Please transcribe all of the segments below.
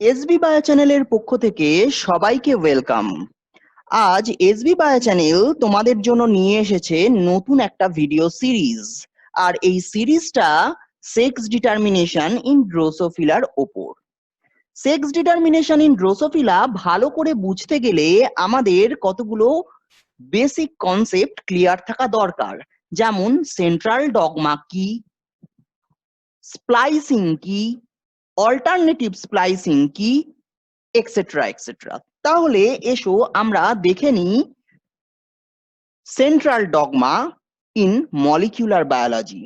SB bio চ্যানেলের পক্ষ থেকে সবাইকে ওয়েলকাম। আজ এসবি বায়ো চ্যানেল তোমাদের জন্য নিয়ে এসেছে নতুন একটা ভিডিও সিরিজ। আর এই সিরিজটা সেক্স ডিটারমিনেশন ইন ড্রোসোফিলার ওপর। সেক্স ডিটারমিনেশন ইন ড্রোসোফিলা ভালো করে বুঝতে গেলে আমাদের কতগুলো বেসিক কনসেপ্ট ক্লিয়ার থাকা দরকার, যেমন সেন্ট্রাল ডগমা কি, স্প্লাইসিং কি, অল্টারনেটিভ স্প্লাইসিং কি, এক্সেট্রা এক্সেট্রা। তাহলে এসো আমরা দেখে নিই central dogma in molecular biology.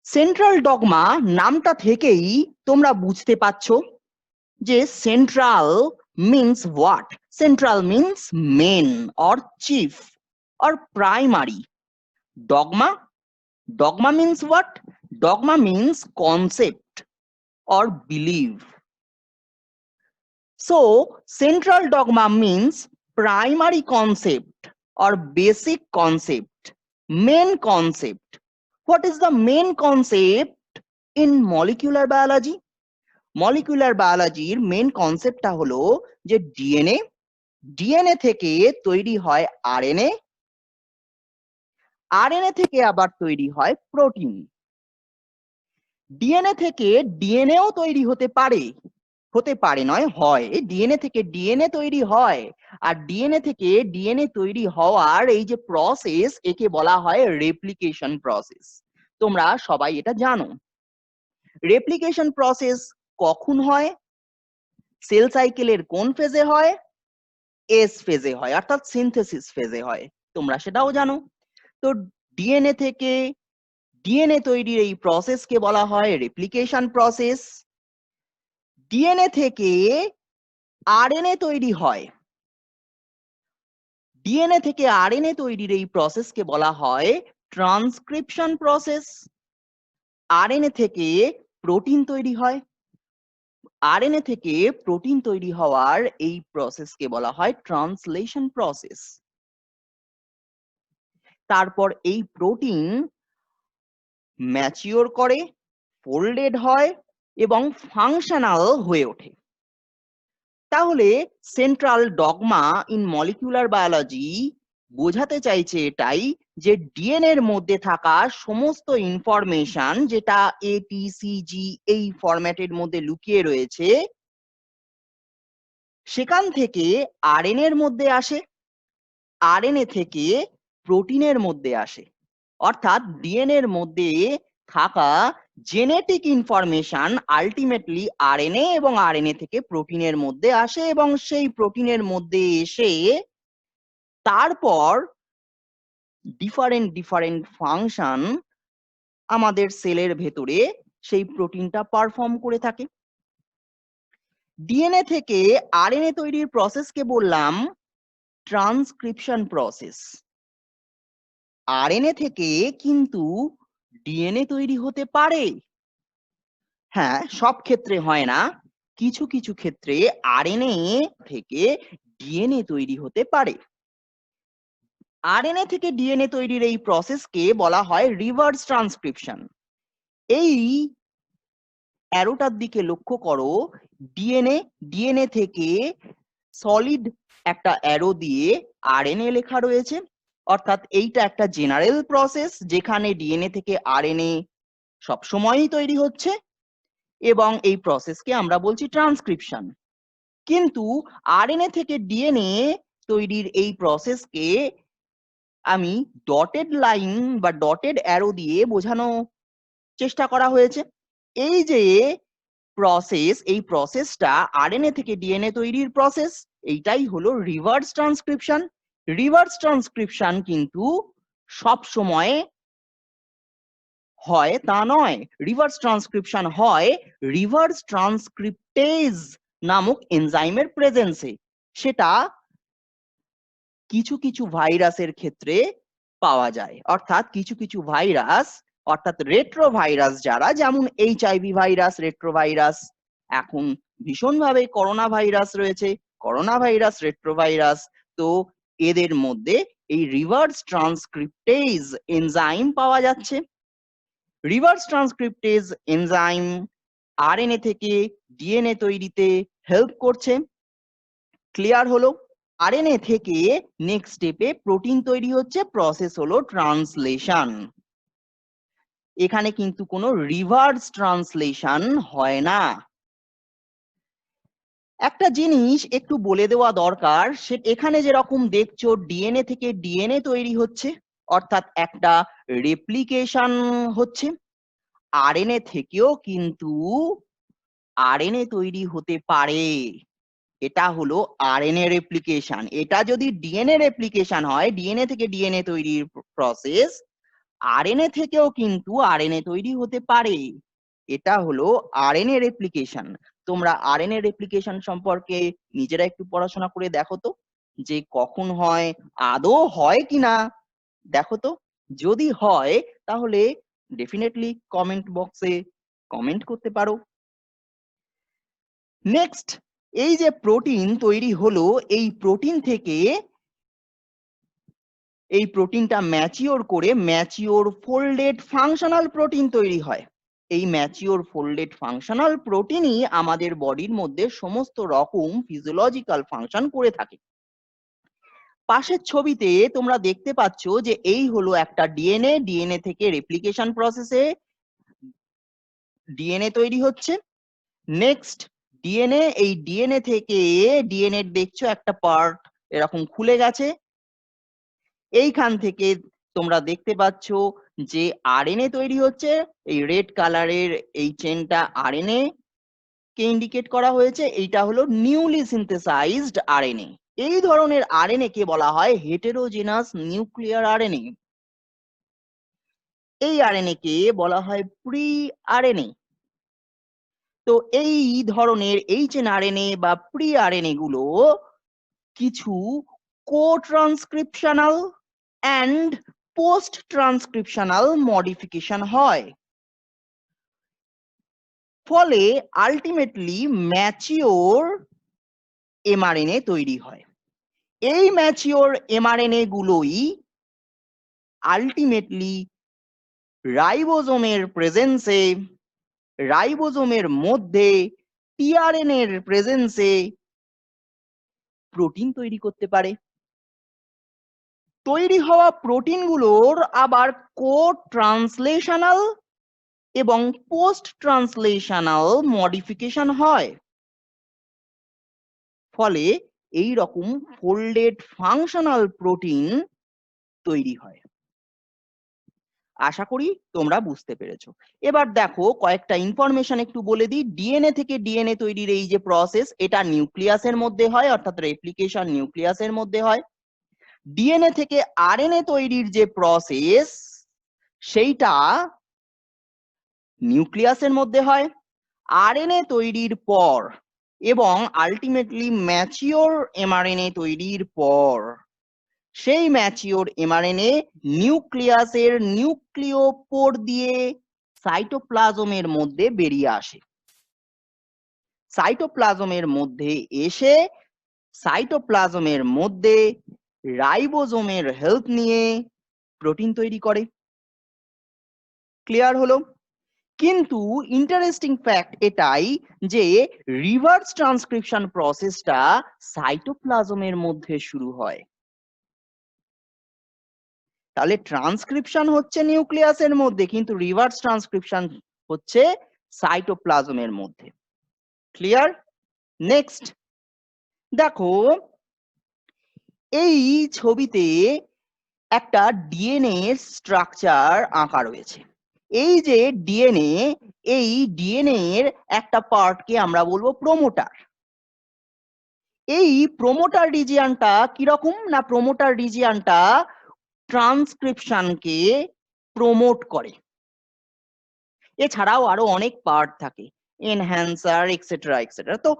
Central dogma নামটা থেকেই তোমরা বুঝতে পারছো যে central means what. Central means main or chief or primary. Dogma, dogma means what? Dogma means concept or belief. So, central dogma means primary concept or basic concept, main concept. What is the main concept in molecular biology? Molecular biology এর main conceptটা হলো যে DNA, DNA থেকে তৈরি হয় RNA, RNA থেকে আবার তৈরি হয় প্রোটিন। ডিএনএ থেকে ডিএনএও তৈরি হতে পারে, হতে পারে নয়, হয়। ডিএনএ থেকে ডিএনএ তৈরি হয়, আর ডিএনএ থেকে ডিএনএ তৈরি হওয়ার এই যে প্রসেস, একে বলা হয় রেপ্লিকেশন প্রসেস। তোমরা সবাই এটা জানো। রেপ্লিকেশন প্রসেস কখন হয়? সেল সাইকেলের কোন ফেজে হয়? এস ফেজে হয়, অর্থাৎ সিনথেসিস ফেজে হয়। তোমরা সেটাও জানো। তো ডিএনএ থেকে ডিএনএ তৈরির এই প্রসেসকে বলা হয় রেপ্লিকেশন প্রসেস। ডিএনএ থেকে আরএনএ তৈরি হয়, ডিএনএ থেকে আরএনএ তৈরির এই প্রসেসকে বলা হয় ট্রান্সক্রিপশন প্রসেস। আরএনএ থেকে প্রোটিন তৈরি হয়, আরএনএ থেকে প্রোটিন তৈরি হওয়ার এই প্রসেসকে বলা হয় ট্রান্সলেশন প্রসেস। তারপর এই প্রোটিন ম্যাচিওর করে, ফোল্ডেড হয় এবং ফাংশনাল হয়ে ওঠে। তাহলে central dogma in molecular biology বোঝাতে চাইছে এটাই যে ডিএনএ এর মধ্যে থাকা সমস্ত ইনফরমেশন, যেটা এটিসিজি এই ফরম্যাটের মধ্যে লুকিয়ে রয়েছে, সেখান থেকে আরএনএ এর মধ্যে আসে, আরএনএ থেকে প্রোটিনের মধ্যে আসে। অর্থাৎ ডিএনএ এর মধ্যে থাকা জেনেটিক ইনফরমেশন আলটিমেটলি আরএনএ এবং আরএনএ থেকে প্রোটিনের মধ্যে আসে, এবং সেই প্রোটিনের মধ্যে এসে তারপর ডিফারেন্ট ডিফারেন্ট ফাংশন আমাদের সেলের ভেতরে সেই প্রোটিনটা পারফর্ম করে থাকে। ডিএনএ থেকে আরএনএ তৈরির প্রসেসকে বললাম ট্রান্সক্রিপশন প্রসেস। আরএনএ থেকে কিন্তু ডিএনএ তৈরি হতে পারে। হ্যাঁ, সব ক্ষেত্রে হয় না, কিছু কিছু ক্ষেত্রে আরএনএ থেকে ডিএনএ তৈরি হতে পারে। আরএনএ থেকে ডিএনএ তৈরির এই প্রসেসকে বলা হয় রিভার্স ট্রান্সক্রিপশন। এই অ্যারোটার দিকে লক্ষ্য করো, ডিএনএ থেকে সলিড একটা অ্যারো দিয়ে আরএনএ লেখা রয়েছে। অর্থাৎ এইটা একটা জেনারেল প্রসেস, যেখানে ডিএনএ থেকে আরএনএ সবসময়ই তৈরি হচ্ছে, এবং এই প্রসেসকে আমরা বলছি ট্রান্সক্রিপশন। কিন্তু আরএনএ থেকে ডিএনএ তৈরির এই প্রসেসকে আমি ডটেড লাইন বা ডটেড অ্যারো দিয়ে বোঝানো চেষ্টা করা হয়েছে। এই যে প্রসেস, এই প্রসেসটা আরএনএ থেকে ডিএনএ তৈরির প্রসেস, এইটাই হলো রিভার্স ট্রান্সক্রিপশন। রিভার্স ট্রান্সক্রিপশন কিন্তু সব সময় হয় তা নয়। রিভার্স ট্রান্সক্রিপশন হয় রিভার্স ট্রান্সক্রিপ্টেজ নামক এনজাইমের প্রেজেন্সে। সেটা কিছু কিছু ভাইরাসের ক্ষেত্রে পাওয়া যায়। অর্থাৎ কিছু কিছু ভাইরাস, অর্থাৎ রেট্রোভাইরাস যারা, যেমন এইচআইভি ভাইরাস, রেট্রোভাইরাস। এখন ভীষণভাবে করোনা ভাইরাস রয়েছে, করোনা ভাইরাস, রেট্রোভাইরাস। তো এদের মধ্যে এই রিভার্স ট্রান্সক্রিপ্টেজ এনজাইম পাওয়া যাচ্ছে। রিভার্স ট্রান্সক্রিপ্টেজ এনজাইম আরএনএ থেকে ডিএনএ তৈরিতে হেল্প করছে। ক্লিয়ার হলো? আরএনএ থেকে নেক্সট স্টেপে প্রোটিন তৈরি হচ্ছে, প্রসেস হলো ট্রান্সলেশন। এখানে কিন্তু কোনো রিভার্স ট্রান্সলেশন হয় না। একটা জিনিস একটু বলে দেওয়া দরকার, সে এখানে যেরকম দেখছো ডিএনএ থেকে ডিএনএ তৈরি হচ্ছে, অর্থাৎ একটা রেপ্লিকেশন হচ্ছে, আরএনএ থেকেও কিন্তু আরএনএ তৈরি হতে পারে। এটা হলো আরএনএ রেপ্লিকেশন। এটা যদি ডিএনএ রেপ্লিকেশন হয়, ডিএনএ থেকে ডিএনএ তৈরির প্রসেস, আরএনএ থেকেও কিন্তু আরএনএ তৈরি হতে পারে। এটা হলো আরএনএ রেপ্লিকেশন। তোমরা আরএনএ রেপ্লিকেশন সম্পর্কে নিজেরা একটু পড়াশোনা করে দেখো তো, যে কখন হয়, আদৌ হয় কিনা দেখো তো। যদি হয় তাহলে ডেফিনেটলি কমেন্ট বক্সে কমেন্ট করতে পারো। নেক্সট, এই যে প্রোটিন তৈরি হলো, এই প্রোটিন থেকে এই প্রোটিনটা ম্যাচিওর করে ম্যাচিওর ফোল্ডেড ফাংশনাল প্রোটিন তৈরি হয়। এই ম্যাচিওর ফোল্ডেড ফাংশনাল প্রোটিনই আমাদের বডির মধ্যে সমস্ত রকম ফিজিওলজিক্যাল ফাংশন করে থাকে। পাশের ছবিতে তোমরা দেখতে পাচ্ছ যে এই হলো একটা ডিএনএ, ডিএনএ থেকে রেপ্লিকেশন প্রসেসে ডিএনএ তৈরি হচ্ছে। নেক্সট ডিএনএ, এই ডিএনএ থেকে ডিএনএ দেখছো একটা পার্ট এরকম খুলে গেছে। এইখান থেকে তোমরা দেখতে পাচ্ছ যে আরএনএ তৈরি হচ্ছে। এই রেড কালারের এই চেনটা আরএনএ কে ইন্ডিকেট করা হয়েছে। এইটা হলো নিউলি সিনথেসাইজড আরএনএ। এই ধরনের আরএনএ কে বলা হয় হেটেরোজেনাস নিউক্লিয়ার আরএনএ। এই আরএনএ কে বলা হয় প্রি আরএনএ। তো এই ধরনের এইচএন আরএনএ বা প্রি আরএনএ গুলো কিছু কো-ট্রান্সক্রিপশনাল অ্যান্ড পোস্ট ট্রান্সক্রিপশনাল মডিফিকেশন হয়, ফলে আলটিমেটলি ম্যাচিওর এমআরএনএ তৈরি হয়। এই ম্যাচিওর এমআরএনএ গুলোই আলটিমেটলি রাইবোজোমের প্রেজেন্সে, রাইবোজোমের মধ্যে টিআরএনএ এর প্রেজেন্সে প্রোটিন তৈরি করতে পারে। তৈরি হওয়া প্রোটিনগুলোর আবার কো-ট্রান্সলেশনাল এবং পোস্ট ট্রান্সলেশনাল মডিফিকেশন হয়, ফলে এই রকম ফোল্ডেড ফাংশনাল প্রোটিন তৈরি হয়। আশা করি তোমরা বুঝতে পেরেছো। এবার দেখো কয়েকটা ইনফরমেশন একটু বলে দিই। ডিএনএ থেকে ডিএনএ তৈরির এই যে প্রসেস, এটা নিউক্লিয়াসের মধ্যে হয়, অর্থাৎ রেপ্লিকেশন নিউক্লিয়াসের মধ্যে হয়। ডিএনএ থেকে আরএনএ তৈরির যে প্রসেস, সেইটা নিউক্লিয়াসের মধ্যে হয়। আরএনএ তৈরির পর এবং আলটিমেটলি ম্যাচিওর এমআরএনএ তৈরির পর সেই ম্যাচিওর এমআরএনএ নিউক্লিয়াসের নিউক্লিওপোর দিয়ে সাইটোপ্লাজমের মধ্যে বেরিয়ে আসে। সাইটোপ্লাজমের মধ্যে এসে সাইটোপ্লাজমের মধ্যে রাইবোজোমের হেল্প নিয়ে প্রোটিন তৈরি করে। ক্লিয়ার হলো? কিন্তু ইন্টারেস্টিং ফ্যাক্ট এটাই যে রিভার্স ট্রান্সক্রিপশন প্রসেসটা সাইটোপ্লাজমের মধ্যে শুরু হয়। তাহলে ট্রান্সক্রিপশন হচ্ছে নিউক্লিয়াসের মধ্যে, কিন্তু রিভার্স ট্রান্সক্রিপশন হচ্ছে সাইটোপ্লাজমের মধ্যে। ক্লিয়ার? নেক্সট দেখো, এই ছবিতে একটা ডিএনএ স্ট্রাকচার আঁকা রয়েছে। এই যে ডিএনএ, এই ডিএনএ এর একটা পার্টকে আমরা বলবো প্রোমোটার। এই প্রোমোটার রিজিয়নটা কিরকম না, প্রোমোটার রিজিয়নটা ট্রান্সক্রিপশনকে প্রমোট করে। এছাড়াও আরো অনেক পার্ট থাকে, এনহ্যান্সার এক্সেট্রা এক্সেট্রা। তো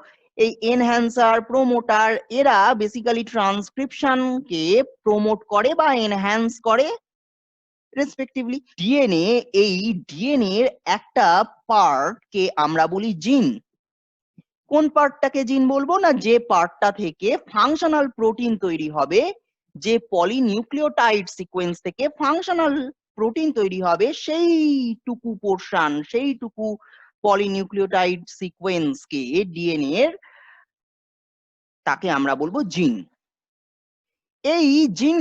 এই এনহ্যান্সার, প্রোমোটার, এরা বেসিক্যালি ট্রান্সক্রিপশনকে প্রমোট করে বা এনহ্যান্স করে রেসপেক্টিভলি। ডিএনএ, এই ডিএনএ এর একটা পার্ট কে আমরা বলি জিন। কোন পার্টটাকে জিন বলবো না, যে পার্টটা থেকে ফাংশনাল প্রোটিন তৈরি হবে, যে পলিনিউক্লিওটাইড সিকোয়েন্স থেকে ফাংশনাল প্রোটিন তৈরি হবে, সেইটুকু পোরশন, সেইটুকু পলিনিউক্লিওটাইড সিকোয়েন্সকে ডিএনএ এর তাকে আমরা বলবো জিন। এই জিন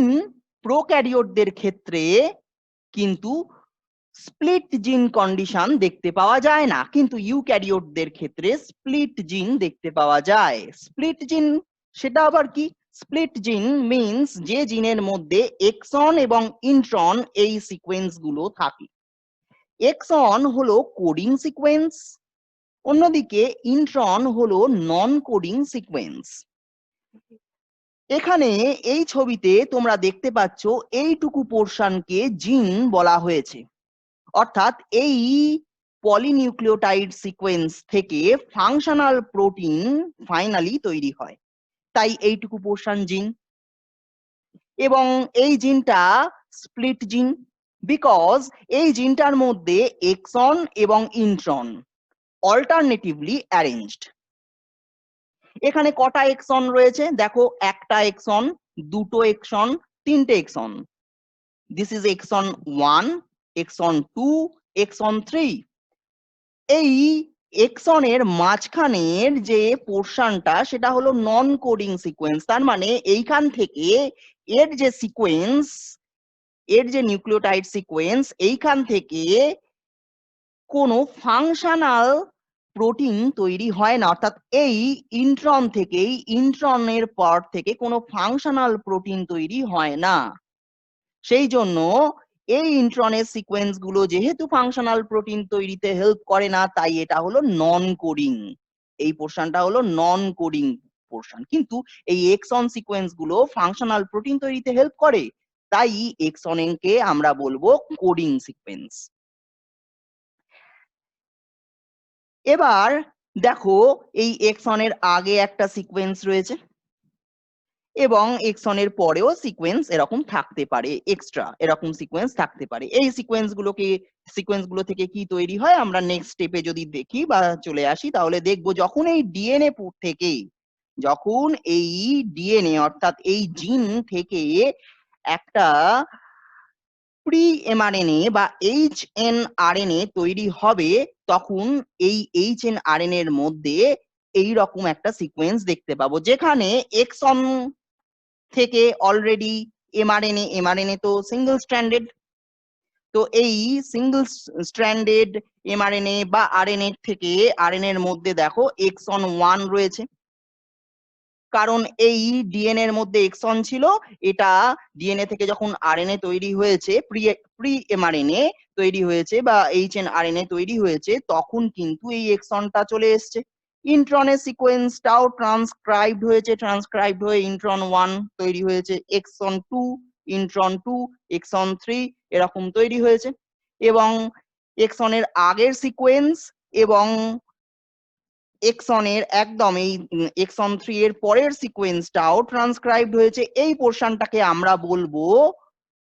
প্রোক্যারিওটদের ক্ষেত্রে কিন্তু স্প্লিট জিন কন্ডিশন দেখতে পাওয়া যায় না, কিন্তু ইউক্যারিওটদের ক্ষেত্রে স্প্লিট জিন দেখতে পাওয়া যায়। স্প্লিট জিন সেটা আবার কি? স্প্লিট জিন মিন্স যে জিনের মধ্যে এক্সন এবং ইন্ট্রন এই সিকোয়েন্স গুলো থাকে। এক্সন হলো কোডিং সিকোয়েন্স, অন্যদিকে ইন্ট্রন হলো নন কোডিং সিকোয়েন্স। এখানে এই ছবিতে তোমরা দেখতে পাচ্ছ এইটুকু পোর্শনকে জিন বলা হয়েছে, অর্থাৎ এই পলিনিউক্লিওটাইড সিকোয়েন্স থেকে ফাংশনাল প্রোটিন ফাইনালি তৈরি হয়, তাই এইটুকু পোর্শন জিন। এবং এই জিনটা স্প্লিট জিন বিকজ এই জিনটার মধ্যে এক্সন এবং ইন্ট্রন অল্টারনেটিভলি অ্যারেঞ্জড। এখানে কটা এক্সন রয়েছে দেখো, একটা এক্সন, দুটো এক্সন, তিনটে exon. This is exon 1, exon 2, exon 3। এই এক্সনের মাঝখানের যে পোর্শনটা সেটা হলো নন কোডিং সিকোয়েন্স, তার মানে এইখান থেকে এর যে সিকোয়েন্স, এর যে নিউক্লিওটাইড সিকোয়েন্স, এইখান থেকে কোনো ফাংশনাল প্রোটিন তৈরি হয় না, অর্থাৎ এই ইন্ট্রন থেকেই, ইন্ট্রনের পার্ট থেকে কোনো ফাংশনাল প্রোটিন তৈরি হয় না। সেই জন্য এই ইন্ট্রনের সিকোয়েন্স গুলো যেহেতু ফাংশনাল প্রোটিন তৈরিতে হেল্প করে না, তাই এটা হলো নন কোডিং। এই পোর্শনটা হলো নন কোডিং পোর্শন, কিন্তু এই এক্সন সিকোয়েন্স গুলো ফাংশনাল প্রোটিন তৈরিতে হেল্প করে, তাই এক্সনকে আমরা বলবো কোডিং সিকোয়েন্স। এবার দেখো এই এক্সনের আগে একটা সিকোয়েন্স রয়েছে এবং এক্সনের পরেও সিকোয়েন্স এরকম থাকতে পারে, এক্সট্রা এরকম সিকোয়েন্স থাকতে পারে। এই সিকোয়েন্স গুলো থেকে কি তৈরি হয় আমরা নেক্সট স্টেপে যদি দেখি বা চলে আসি তাহলে দেখবো, যখন এই ডিএনএ থেকে, যখন এই ডিএনএ অর্থাৎ এই জিন থেকে একটা প্রি এমআরএনএ বা এইচএনআরএনএ তৈরি হবে, তখন এই এইচএনআরএনএ এর মধ্যে এই রকম একটা সিকোয়েন্স দেখতে পাবো, যেখানে এক্সন থেকে অলরেডি এমআরএনএ তো সিঙ্গেল স্ট্র্যান্ডেড, তো এই সিঙ্গেল স্ট্র্যান্ডেড এমআরএনএ বা আরএনএ থেকে আরএনএ এর মধ্যে দেখো এক্সন 1 রয়েছে, কারণ এই ডিএনএ এর মধ্যে এক্সন ছিল। এটা ডিএনএ থেকে যখন আরএনএ তৈরি হয়েছে, প্রি এমআরএনএ তৈরি হয়েছে বা এইচএনআরএনএ তৈরি হয়েছে, তখন কিন্তু এই এক্সনটা চলে এসছে। ইন্ট্রনের সিকোয়েন্সটাও ট্রান্সক্রাইবড হয়ে ইন্ট্রন 1 তৈরি হয়েছে, এক্সন 2, ইন্ট্রন 2, এক্সন 3 এরকম তৈরি হয়েছে। এবং এক্সনের আগের সিকোয়েন্স এবং এক্সনের একদম এই এক্সন 3 এর পরের সিকোয়েন্সটাও ট্রান্সক্রাইবড হয়েছে। এই পোর্শনটাকে আমরা বলবো,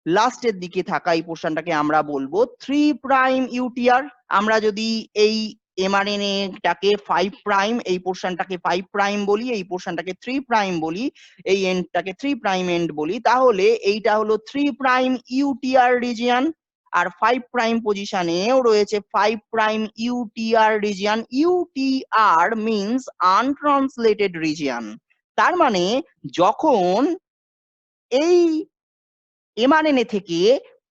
লাস্টের দিকে থাকা এই পোর্শনটাকে আমরা বলবো 3 প্রাইম ইউটিআর। আমরা যদি এই এমআরএনএ টাকে 5 প্রাইম, এই পোর্শনটাকে 5 প্রাইম বলি, এই পোর্শনটাকে 3 প্রাইম বলি, এই এন্ডটাকে 3 প্রাইম এন্ড বলি, তাহলে এইটা হলো 3 প্রাইম ইউটিআর রিজিয়ন। আর 5 প্রাইম পজিশনেও রয়েছে 5 prime UTR region. UTR means untranslated region. তার মানে যখন এই এমআরএনএ থেকে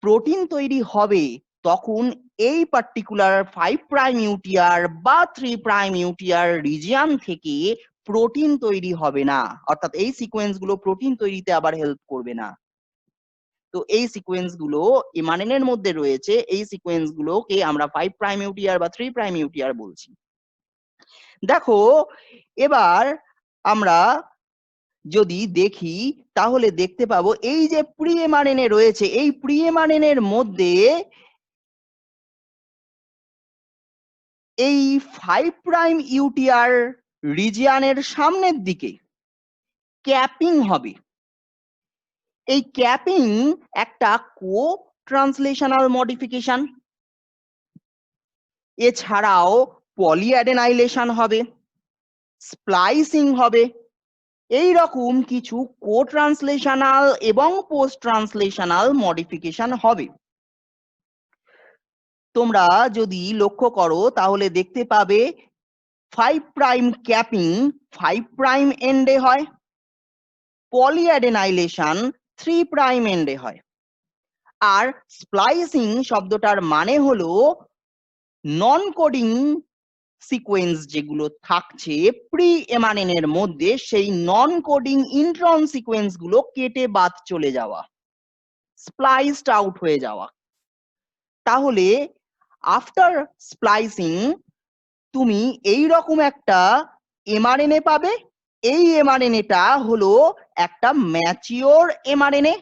প্রোটিন তৈরি হবে, তখন এই পার্টিকুলার 5 প্রাইম ইউটিআর বা 3 প্রাইম ইউটিআর রিজিয়ন থেকে প্রোটিন তৈরি হবে না, অর্থাৎ এই সিকোয়েন্স গুলো প্রোটিন তৈরিতে আবার হেল্প করবে না। তো এই সিকোয়েন্স গুলো এমআরএনএ এর মধ্যে রয়েছে, এই সিকোয়েন্স গুলোকে আমরা 5 প্রাইম ইউটিআর বা 3 প্রাইম ইউটিআর বলছি। দেখো এবার আমরা যদি দেখি তাহলে দেখতে পাবো এই যে প্রি এমআরএনএ রয়েছে, এই প্রি এমআরএনএ এর মধ্যে এই 5 প্রাইম ইউটিআর রিজিয়নের সামনের দিকে ক্যাপিং হবে। এই ক্যাপিং একটা কো ট্রান্সলেশনাল মডিফিকেশন, এছাড়াও পলিঅ্যাডেনাইলেশন হবে, স্প্লাইসিং হবে, এই রকম কিছু কো ট্রান্সলেশনাল এবং পোস্ট ট্রান্সলেশনাল মডিফিকেশন হবে। তোমরা যদি লক্ষ্য করো তাহলে দেখতে পাবে 5 প্রাইম ক্যাপিং 5 প্রাইম এন্ডে হয়, পলিঅ্যাডেনাইলেশন 3 প্রাইম এন্ডে হয়। আর স্প্লাইসিং শব্দটার মানে হলো নন কোডিং সিকোয়েন্স যেগুলো থাকছে প্রি এমআরএন এর মধ্যে, সেই নন কোডিং ইন্ট্রন সিকোয়েন্স গুলো কেটে বাদ চলে যাওয়া, স্প্লাইসড আউট হয়ে যাওয়া। তাহলে আফটার স্প্লাইসিং তুমি এই রকম একটা এমআরএনএ পাবে। এই এমআরএনএটা হলো একটা ম্যাচিওর এমআরএনএ।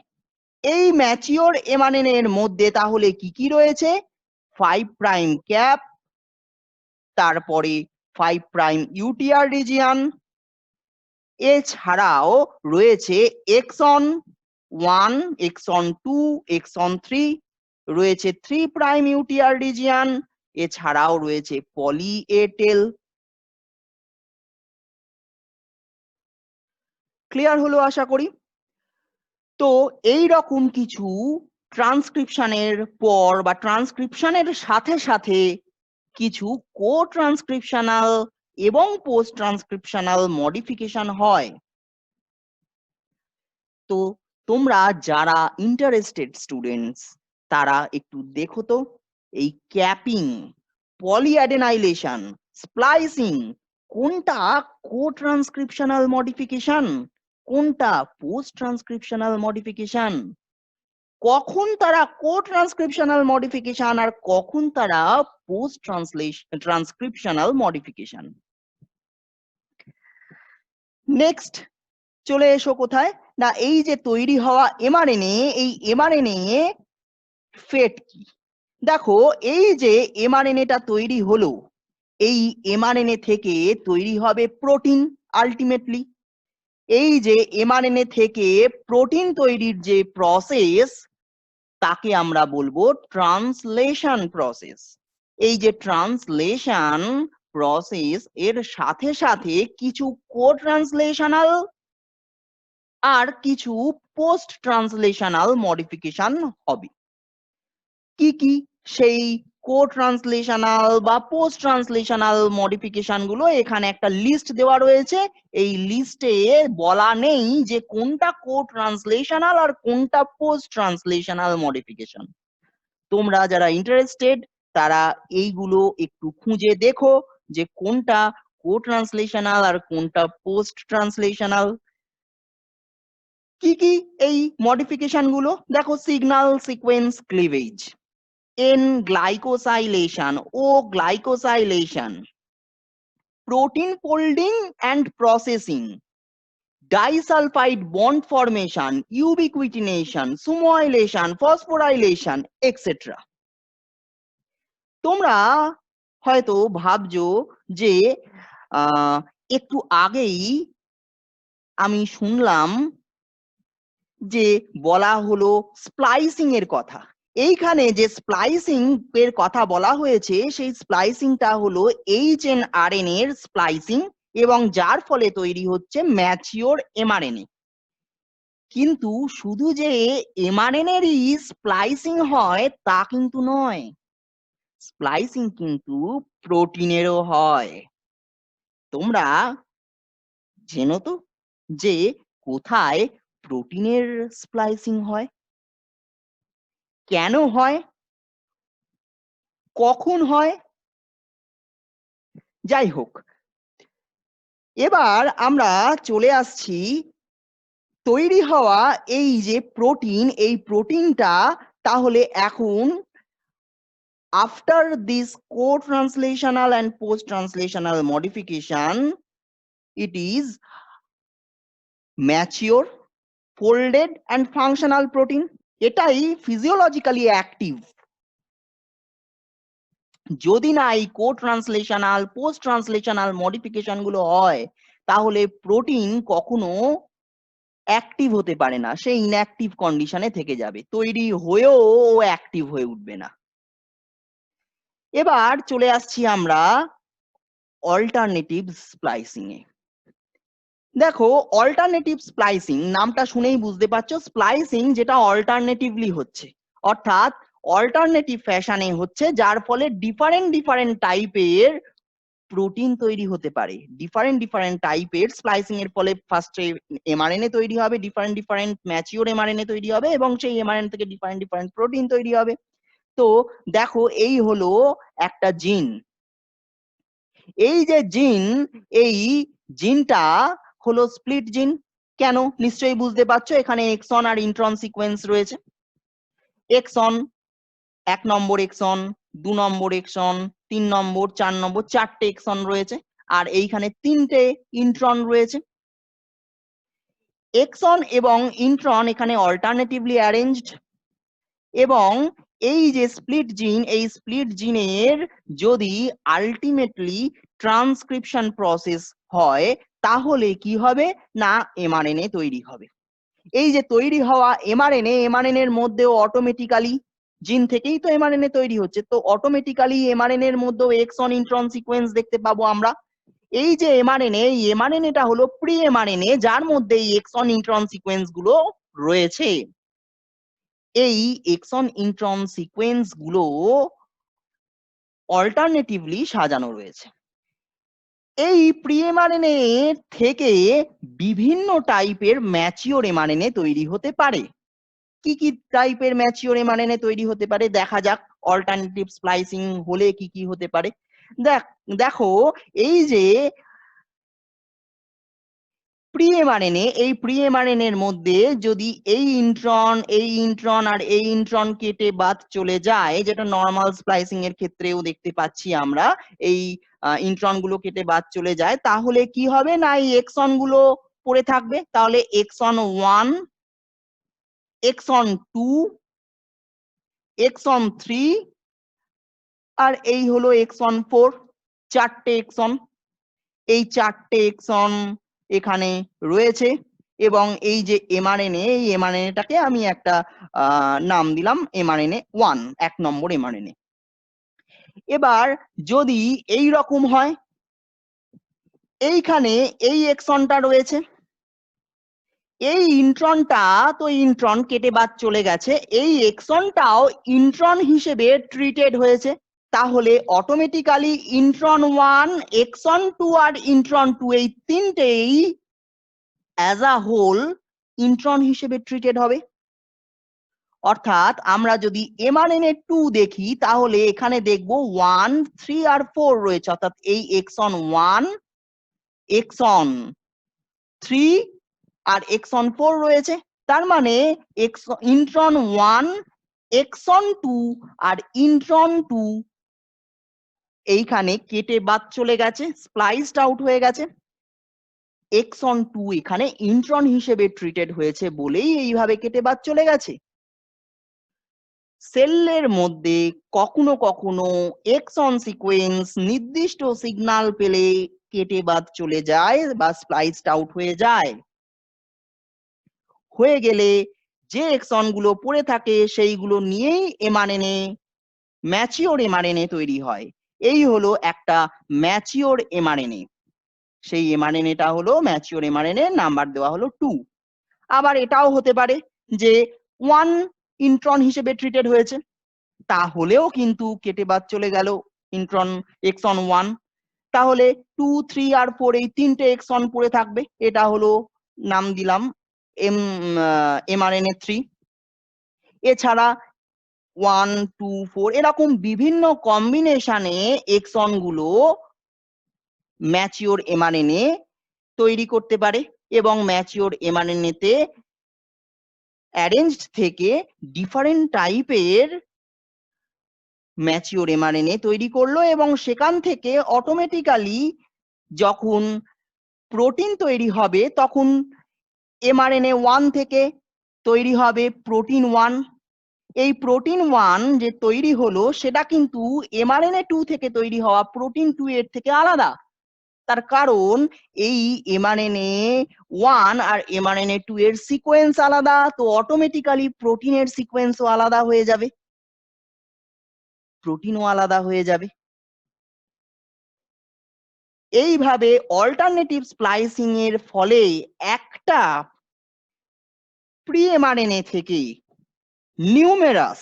এই ম্যাচিওর এমআরএনএ এর মধ্যে তাহলে কি কি রয়েছে? 5 প্রাইম ক্যাপ, তারপরে 5 প্রাইম ইউটিআর রিজিয়ন, এছাড়াও রয়েছে এক্সন 1, এক্সন 2, এক্সন 3, রয়েছে 3 প্রাইম ইউটিআর রিজিয়ন, এছাড়াও রয়েছে পলি এ টেল। ক্লিয়ার হলো আশা করি। তো এই রকম কিছু ট্রান্সক্রিপশনের পর বা ট্রান্সক্রিপশনের সাথে সাথে কিছু কো ট্রান্সক্রিপশনাল এবং পোস্ট ট্রান্সক্রিপশনাল মডিফিকেশন হয়। তো তোমরা যারা ইন্টারেস্টেড স্টুডেন্টস তারা একটু দেখো তো, এই ক্যাপিং, পলিঅ্যাডেনাইলেশন, স্প্লাইসিং কোনটা কো ট্রান্সক্রিপশনাল মডিফিকেশন, কোনটা পোস্ট ট্রান্সক্রিপশনাল মডিফিকেশন, কখন তারা কো ট্রান্সক্রিপশনাল মডিফিকেশন আর কখন তারা পোস্ট ট্রান্সক্রিপশনাল মডিফিকেশন। নেক্সট চলে এসো কোথায় না, এই যে তৈরি হওয়া এমআরএনএ, এই এমআরএনএ ফেট কি? দেখো এই যে এমআরএনএটা তৈরি হলো, এই এমআরএনএ থেকে তৈরি হবে প্রোটিন আলটিমেটলি। এই যে এমআরএনএ থেকে প্রোটিন তৈরির যে প্রসেস তাকে আমরা বলবো ট্রান্সলেশন প্রসেস। এই যে ট্রান্সলেশন প্রসেস এর সাথে সাথে কিছু কো ট্রান্সলেশনাল আর কিছু পোস্ট ট্রান্সলেশনাল মডিফিকেশন হবে। কি কি সেই কো ট্রান্সলেশনাল বা পোস্ট ট্রান্সলেশনাল মডিফিকেশন গুলো এখানে একটা লিস্ট দেওয়া রয়েছে। এই লিস্টে বলা নেই যে কোনটা কো ট্রান্সলেশনাল আর কোনটা পোস্ট ট্রান্সলেশনাল মডিফিকেশন। তোমরা যারা ইন্টারেস্টেড তারা এইগুলো একটু খুঁজে দেখো যে কোনটা কো ট্রান্সলেশনাল আর কোনটা পোস্ট ট্রান্সলেশনাল। কি কি এই মডিফিকেশন গুলো? দেখো, signal sequence cleavage, N glycosylation O glycosylation, protein folding and processing, disulphide bond formation, ubiquitination, sumoylation, phosphorylation etcetera. তোমরা হয়তো ভাবছো যে একটু আগেই আমি শুনলাম যে বলা হলো স্প্লাইসিং এর কথা। এইখানে যে স্প্লাইসিং এর কথা বলা হয়েছে সেই স্প্লাইসিংটা হলো এইচএনআরএনএ এর স্প্লাইসিং, এবং যার ফলে তৈরি হচ্ছে ম্যাচিওর এমআরএনএ। কিন্তু শুধু যে এমআরএনএরই স্প্লাইসিং হয় তা কিন্তু নয়, স্প্লাইসিং কিন্তু প্রোটিনেরও হয়। তোমরা জেনো তো যে কোথায় প্রোটিনের স্প্লাইসিং হয়, কেন হয়, কখন হয়? যাই হোক, এবার আমরা চলে আসছি তৈরি হওয়া এই যে প্রোটিন, এই প্রোটিনটা তাহলে এখন after this co translational and post translational modification it is mature, folded and functional protein. এটাই ফিজিওলজিক্যালি অ্যাক্টিভ। যদি না এই কো ট্রান্সলেশনাল পোস্ট ট্রান্সলেশনাল মডিফিকেশন গুলো হয় তাহলে প্রোটিন কখনো অ্যাক্টিভ হতে পারে না, সে ইনঅ্যাক্টিভ কন্ডিশনে থেকে যাবে, তৈরি হয়েও অ্যাক্টিভ হয়ে উঠবে না। এবার চলে আসছি আমরা অল্টারনেটিভ স্প্লাইসিং এ। দেখো, অল্টারনেটিভ স্প্লাইসিং নামটা শুনেই বুঝতে পারছো স্প্লাইসিং যেটা অল্টারনেটিভলি হচ্ছে, অর্থাৎ অল্টারনেটিভ ফ্যাশনে হচ্ছে, যার ফলে ডিফারেন্ট টাইপের প্রোটিন তৈরি হতে পারে। ডিফারেন্ট টাইপের স্প্লাইসিং এর ফলে ফার্স্টে এমআরএনএ তৈরি হবে, ডিফারেন্ট ম্যাচিওর এমআরএনএ তৈরি হবে এবং সেই এমআরএনএ থেকে ডিফারেন্ট প্রোটিন তৈরি হবে। তো দেখো, এই হলো একটা জিন। এই যে জিন, এই জিনটা হলো স্প্লিট জিন। কেন? নিশ্চয়ই বুঝতে পারছো, এখানে এক্সন আর ইন্ট্রন সিকোয়েন্স রয়েছে। এক্সন 1 নম্বর এক্সন, 2 নম্বর এক্সন, 3 নম্বর, 4 নম্বর, 4টে এক্সন রয়েছে, আর এইখানে 3টে ইন্ট্রন রয়েছে। এক্সন এবং ইন্ট্রন এখানে অল্টারনেটিভলি অ্যারেঞ্জড, এবং এই যে স্প্লিট জিন, এই স্প্লিট জিনের যদি আলটিমেটলি ট্রান্সক্রিপশন প্রসেস হয়, তাহলে কি হবে না এমআরএনএ তৈরি হবে। এই যে তৈরি হওয়া এমআরএনএ, এর মধ্যেও অটোমেটিক্যালি, জিন থেকেই তো এমআরএনএ তৈরি হচ্ছে, তো অটোমেটিক্যালি এমআরএনএ এর মধ্যেও এক্সন ইন্ট্রন সিকোয়েন্স দেখতে পাবো আমরা। এই যে এমআরএনএ, এই এমআরএনএটা হলো প্রি এমআরএনএ, যার মধ্যে এই এক্সন ইন্ট্রন সিকোয়েন্স গুলো রয়েছে। এই এক্সন ইন্ট্রন সিকোয়েন্স গুলো অল্টারনেটিভলি সাজানো রয়েছে। এই প্রি এমআরএনএ থেকে বিভিন্ন টাইপের ম্যাচিওর এমআরএনএ তৈরি হতে পারে। কি কি টাইপের ম্যাচিওর এমআরএনএ তৈরি হতে পারে দেখা যাক। অল্টারনেটিভ স্প্লাইসিং হলে কি কি হতে পারে দেখো, এই যে প্রি এমআরএনএ, এই প্রি এমআরএনএ এর মধ্যে যদি এই ইন্ট্রন আর এই ইন্ট্রন কেটে বাদ চলে যায়, যেটা নর্মাল স্প্লাইসিং এর ক্ষেত্রেও দেখতে পাচ্ছি আমরা, এই ইন্ট্রন গুলো কেটে বাদ চলে যায়, তাহলে কি হবে না এই এক্সন গুলো পড়ে থাকবে। তাহলে এক্সন 1, এক্সন 2, এক্সন 3 আর এই হলো এক্সন 4, 4টে এক্সন। এই 4টে এক্সন এখানে রয়েছে, এবং এই যে এমআরএনএ, এই এমআরএনএটাকে আমি একটা নাম দিলাম এমআরএনএ 1, 1 নম্বর এমআরএনএ। এবার যদি এই রকম হয়, এইখানে এই এক্সনটা রয়েছে, এই ইন্ট্রনটা তো ইন্ট্রন কেটে বাদ চলে গেছে, এই এক্সনটাও ইন্ট্রন হিসেবে ট্রিটেড হয়েছে, তাহলে অটোমেটিক্যালি ইন্ট্রন 1, এক্সন 2 আর ইন্ট্রন 2 এই তিনটেই অ্যাজ আ হোল ইন্ট্রন হিসেবে ট্রিটেড হবে। অর্থাৎ আমরা যদি এমআরএনএ 2 দেখি, তাহলে এখানে দেখব 1, 3 আর 4 রয়েছে, অর্থাৎ এই এক্সন 1, এক্সন 3 আর এক্সন 4 রয়েছে। তার মানে ইন্ট্রন 1, এক্সন 2 আর ইন্ট্রন 2 এইখানে কেটে বাদ চলে গেছে, স্প্লাইসড আউট হয়ে গেছে। এক্সন 2 এখানে ইন্ট্রন হিসেবে ট্রিটেড হয়েছে বলেই এইভাবে কেটে বাদ চলে গেছে। সেলের মধ্যে কখনো কখনো এক্সন সিকোয়েন্স নির্দিষ্ট সিগন্যাল পেলে কেটে বাদ চলে যায় বা স্প্লাইসড আউট হয়ে যায়। হয়ে গেলে যে এক্সন গুলো পড়ে থাকে সেইগুলো নিয়েই এমআরএনএ, ম্যাচিওর এমআরএনএ তৈরি হয়। এই হলো একটা ম্যাচিওর এমআরএনএ। সেই এমআরএনএটা হলো ম্যাচিওর এমআরএনএ, নাম্বার দেওয়া হলো 2। আবার এটাও হতে পারে যে 1 ইন্ট্রন হিসেবে ট্রিটেড হয়েছে, তাহলেও কিন্তু কেটে বাদ চলে গেল ইন্ট্রন এক্সন 1, তাহলে 2, 3 আর 4 এই তিনটে এক্সন পড়ে থাকবে, এটা হলো নাম দিলাম এমআরএনএ 3। এছাড়া 1, 2, 4 এরকম বিভিন্ন কম্বিনেশনে এক্সন গুলো ম্যাচিওর এমআরএনএ তৈরি করতে পারে, এবং ম্যাচিওর এমআরএনএ তে অ্যারেঞ্জড থেকে ডিফারেন্ট টাইপের ম্যাচিওর এমআরএনএ তৈরি করলো, এবং সেখান থেকে অটোমেটিক্যালি যখন প্রোটিন তৈরি হবে, তখন এমআরএনএ 1 থেকে তৈরি হবে প্রোটিন 1। এই প্রোটিন 1 যে তৈরি হলো, সেটা কিন্তু এমআরএনএ 2 থেকে তৈরি হওয়া প্রোটিন 2 এর থেকে আলাদা। তার কারণ এই এমআরএনএ 1 আর এমআরএনএ 2 এর সিকোয়েন্স আলাদা, তো অটোমেটিক্যালি প্রোটিনের সিকোয়েন্সও আলাদা হয়ে যাবে, প্রোটিনও আলাদা হয়ে যাবে। এইভাবে অল্টারনেটিভ স্প্লাইসিং এর ফলে একটা প্রি এমআরএনএ থেকে নিউমেরাস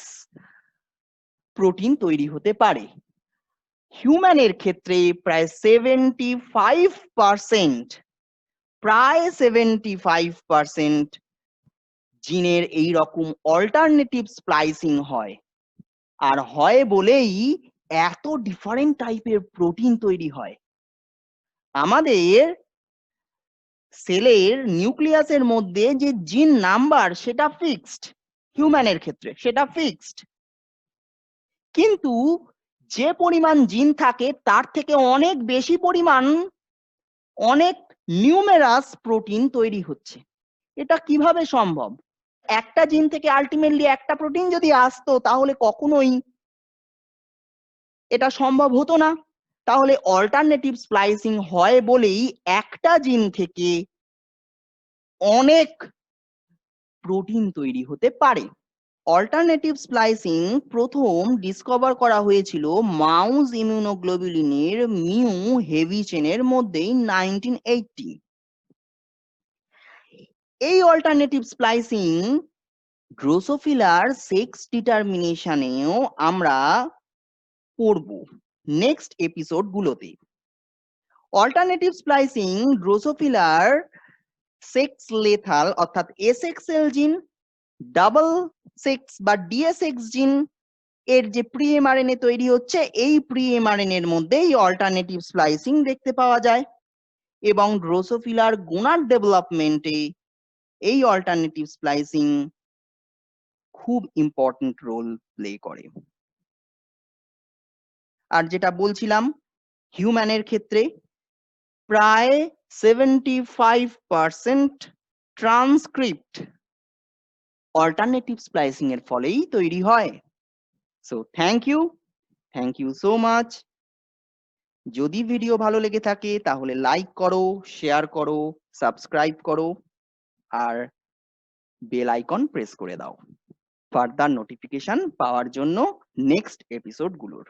প্রোটিন তৈরি হতে পারে। হিউম্যানের ক্ষেত্রে প্রায় 75% জিনের এই রকম অল্টারনেটিভ স্প্লাইসিং হয়, আর হয় বলেই এত ডিফারেন্ট টাইপের প্রোটিন তৈরি হয়। আমাদের সেলের নিউক্লিয়াসের মধ্যে যে জিন নাম্বার সেটা ফিক্সড, হিউম্যানের ক্ষেত্রে সেটা ফিক্সড, কিন্তু যে পরিমাণ জিন থাকে তার থেকে অনেক বেশি পরিমাণ অনেক নিউমেরাস প্রোটিন তৈরি হচ্ছে। এটা কিভাবে সম্ভব? একটা জিন থেকে আলটিমেটলি একটা প্রোটিন যদি আসতো তাহলে কখনোই এটা সম্ভব হতো না। তাহলে অল্টারনেটিভ স্প্লাইসিং হয় বলেই একটা জিন থেকে অনেক প্রোটিন তৈরি হতে পারে। অল্টারনেটিভ স্প্লাইসিং প্রথম ডিসকভার করা হয়েছিল মাউস ইমিউনোগ্লোবুলিনের মিউ হেভি চেনের মধ্যেই 1980। এই অল্টারনেটিভ স্প্লাইসিং ড্রোসোফিলার সেক্স ডিটারমিনেশনেও আমরা পড়ব নেক্সট এপিসোড গুলোতে। অল্টারনেটিভ স্প্লাইসিং ড্রোসোফিলার সেক্স লেথাল অর্থাৎ এসএক্সএল জিন, ডাবল সেক্স বা ডিএসএক্স জিন এর যে প্রি এমআরএনএ তৈরি হচ্ছে, এই প্রি এমআরএনএ এর মধ্যেই অল্টারনেটিভ স্প্লাইসিং দেখতে পাওয়া যায়, এবং ড্রোসোফিলার গোনাড ডেভেলপমেন্টে এই অল্টারনেটিভ স্প্লাইসিং খুব ইম্পর্টেন্ট রোল প্লে করে। আর যেটা বলছিলাম, হিউম্যানের ক্ষেত্রে প্রায় 75% ট্রান্সক্রিপ্ট অল্টারনেটিভ স্প্লাইসিং এর ফলেই তৈরি হয়। So thank you so much. যদি ভিডিও ভালো লেগে থাকে তাহলে লাইক করো, শেয়ার করো, সাবস্ক্রাইব করো, আর বেল আইকন প্রেস করে দাও ফার্দার নোটিফিকেশন পাওয়ার জন্য নেক্সট এপিসোড গুলোর।